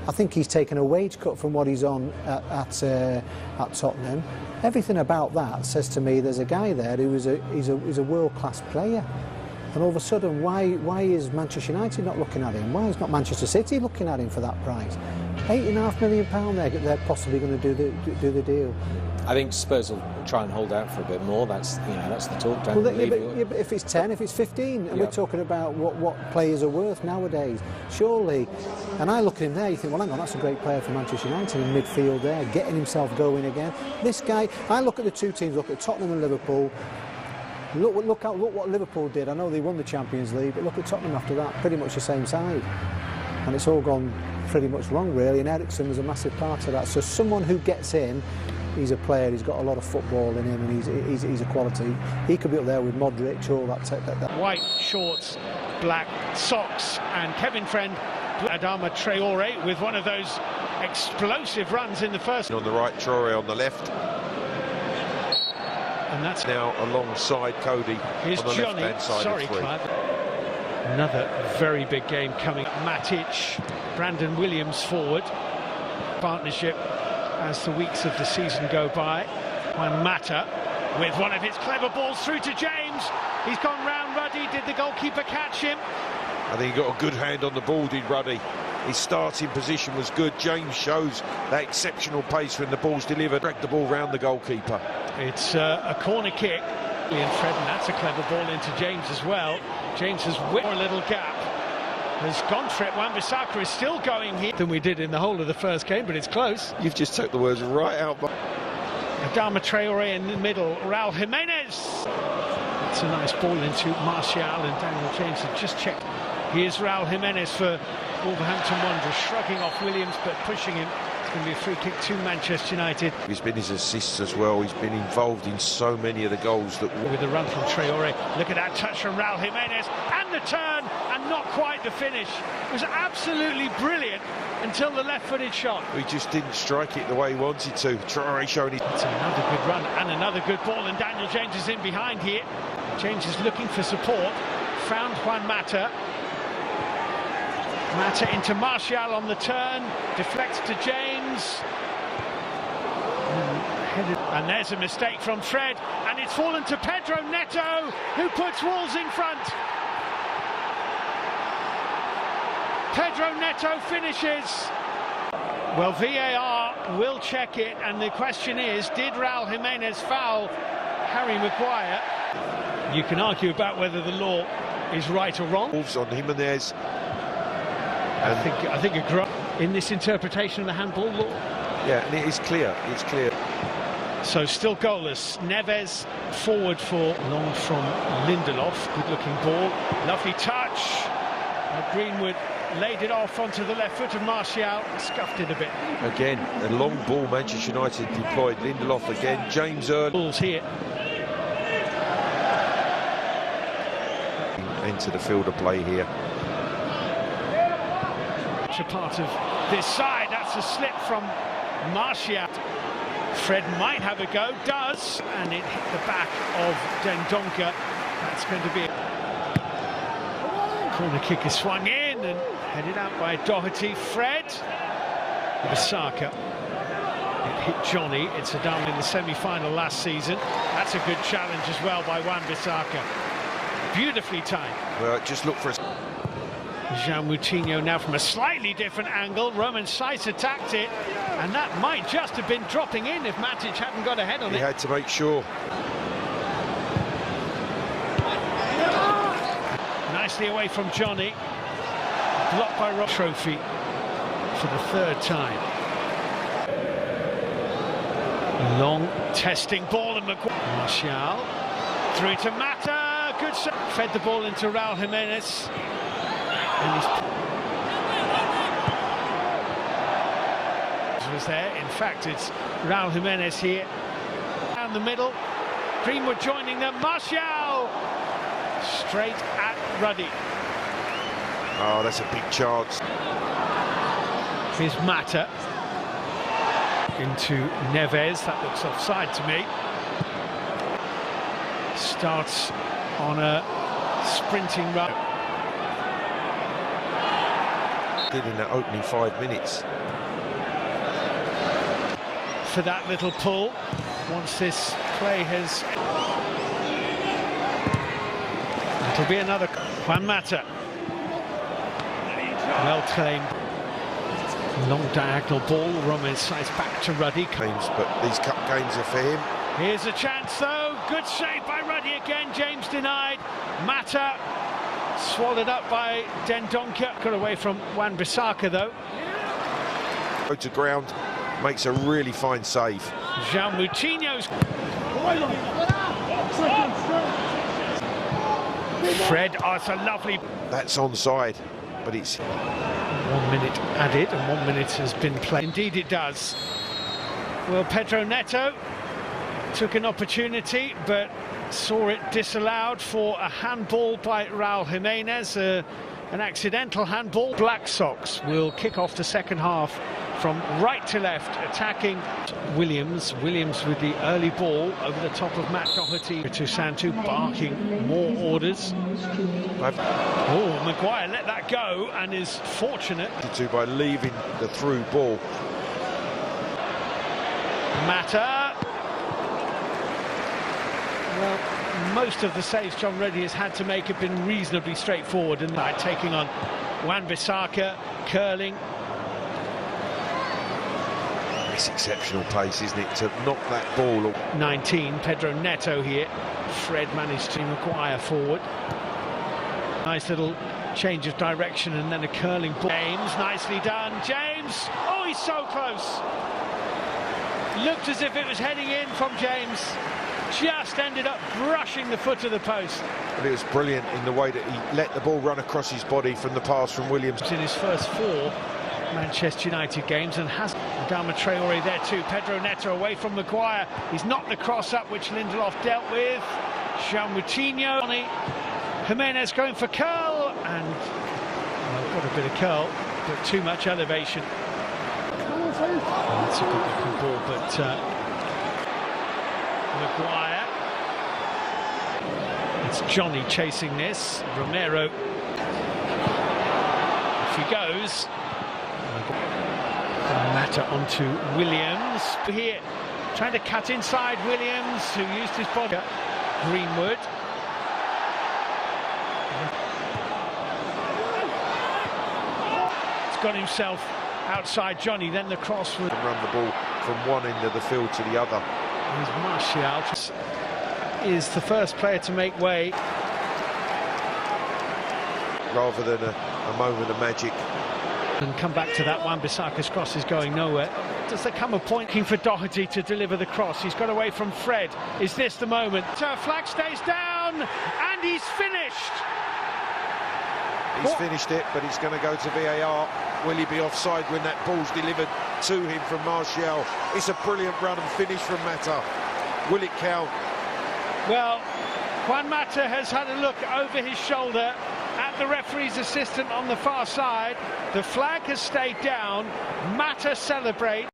I think he's taken a wage cut from what he's on at Tottenham. Everything about that says to me there's a guy there who is a world-class player. And all of a sudden, why is Manchester United not looking at him? Why is not Manchester City looking at him for that price? £8.5 million they're possibly going to do the deal. I think Spurs will try and hold out for a bit more. That's the talk. Well, but if it's 10, if it's 15, and we're talking about what players are worth nowadays, surely. And I look at him there, you think, well, hang on, that's a great player for Manchester United in midfield there, getting himself going again. This guy, I look at the two teams, look at Tottenham and Liverpool. Look what Liverpool did. I know they won the Champions League, but look at Tottenham after that, pretty much the same side. And it's all gone pretty much wrong, really, and Eriksen was a massive part of that. So someone who gets in, he's a player, he's got a lot of football in him, and he's a quality. He could be up there with Modric, all that. White shorts, black socks, and Kevin Friend, Adama Traore with one of those explosive runs in the first. On the right, Traore on the left. And that's now alongside Cody Here's on the Johnny. left-hand side. Sorry, Clive. Another very big game coming. Matic, Brandon Williams forward. Partnership as the weeks of the season go by. Juan Mata with one of his clever balls through to James. He's gone round Ruddy. Did the goalkeeper catch him? I think he got a good hand on the ball, did Ruddy. His starting position was good. James shows that exceptional pace when the ball's delivered. Dragged the ball round the goalkeeper. It's a corner kick. And Fred, and that's a clever ball into James as well. James has whipped a little gap. Has gone for it. Wan-Bissaka is still going here than we did in the whole of the first game, but it's close. You've just took the words right out. Adama Traore in the middle. Raul Jimenez. It's a nice ball into Martial, and Daniel James has just checked. Here's Raul Jimenez for Wolverhampton Wanderers, shrugging off Williams but pushing him. It's going to be a free kick to Manchester United. He's been his assists as well. He's been involved in so many of the goals that. With the run from Traore, look at that touch from Raul Jimenez, and the turn, and not quite the finish. It was absolutely brilliant until the left-footed shot. He just didn't strike it the way he wanted to. Traore showing his. It's another good run and another good ball, and Daniel James is in behind here. James is looking for support. Found Juan Mata. Mata into Martial on the turn, deflects to James. And there's a mistake from Fred, and it's fallen to Pedro Neto, who puts Wolves in front. Pedro Neto finishes. Well, VAR will check it, and the question is, did Raul Jimenez foul Harry Maguire? You can argue about whether the law is right or wrong. Wolves on Jimenez. I think in this interpretation of the handball law. Yeah, and it is clear. It's clear. So still goalless. Neves forward for long from Lindelof. Good-looking ball. Lovely touch. Greenwood laid it off onto the left foot of Martial. Scuffed it a bit. Again, a long ball. Manchester United deployed. Lindelof again. James early. Balls here. Into the field of play here. A part of this side. That's a slip from Martial. Fred might have a go, does, and it hit the back of Dendoncker. That's going to be a corner kick is swung in and headed out by Doherty. Fred, Bissaka. It hit Johnny. It's a down in the semi-final last season. That's a good challenge as well by Wan-Bissaka. Beautifully timed. Well, just look for a. Jean Moutinho now from a slightly different angle. Roman Saiz attacked it, and that might just have been dropping in if Matic hadn't got ahead on it. He had to make sure. Nicely away from Johnny. Blocked by Rob. Trophy for the third time. Long testing ball, and Martial through to Mata. Good shot. Fed the ball into Raul Jimenez. Was there. In fact, it's Raul Jimenez here. Down the middle. Greenwood joining them. Martial! Straight at Ruddy. Oh, that's a big chance. Here's Mata. Into Neves. That looks offside to me. Starts on a sprinting run. did in that opening 5 minutes. For that little pull, once this play has... It'll be another Juan Mata. Well claimed. Long diagonal ball. Romes slides back to Ruddy. But these cup games are for him. Here's a chance though. Good save by Ruddy again. James denied. Mata swallowed up by Dendoncker. Got away from Wan-Bissaka though. Go to ground, makes a really fine save. João Moutinho's. Fred, oh, it's a lovely... That's onside, but it's... 1 minute added and 1 minute has been played. Indeed it does. Well, Pedro Neto took an opportunity but saw it disallowed for a handball by Raul Jimenez, an accidental handball. Black Sox will kick off the second half from right to left, attacking Williams with the early ball over the top of Matt Doherty. To Santu barking more orders. Oh, Maguire let that go and is fortunate by leaving the through ball. Mata. Well, most of the saves John Reddy has had to make have been reasonably straightforward, and by taking on Wan-Bissaka, curling. It's exceptional pace, isn't it, to knock that ball. 19, Pedro Neto here. Fred managed to Maguire forward. Nice little change of direction and then a curling ball. James, nicely done. James, oh, he's so close. Looked as if it was heading in from James. Just ended up brushing the foot of the post. But it was brilliant in the way that he let the ball run across his body from the pass from Williams. In his first 4 Manchester United games, and has Adama Traore there too. Pedro Neto away from Maguire. He's knocked the cross up, which Lindelof dealt with. João Moutinho. Jimenez going for curl, and well, got a bit of curl, but too much elevation. That's a good looking ball, but Maguire. It's Johnny chasing this. Romero. If he goes. Mata onto Williams. Here, trying to cut inside Williams, who used his body. Greenwood. He's got himself outside Johnny, then the cross would run the ball from one end of the field to the other. Here's Martial. Is the first player to make way. Rather than a moment of magic. And come back to that. Wan-Bissaka's cross is going nowhere. Does there come a point for Doherty to deliver the cross? He's got away from Fred. Is this the moment? Flag stays down and he's finished. He's finished it, but it's going to go to VAR. Will he be offside when that ball's delivered to him from Martial? It's a brilliant run and finish from Mata. Will it count? Well, Juan Mata has had a look over his shoulder at the referee's assistant on the far side. The flag has stayed down. Mata celebrates.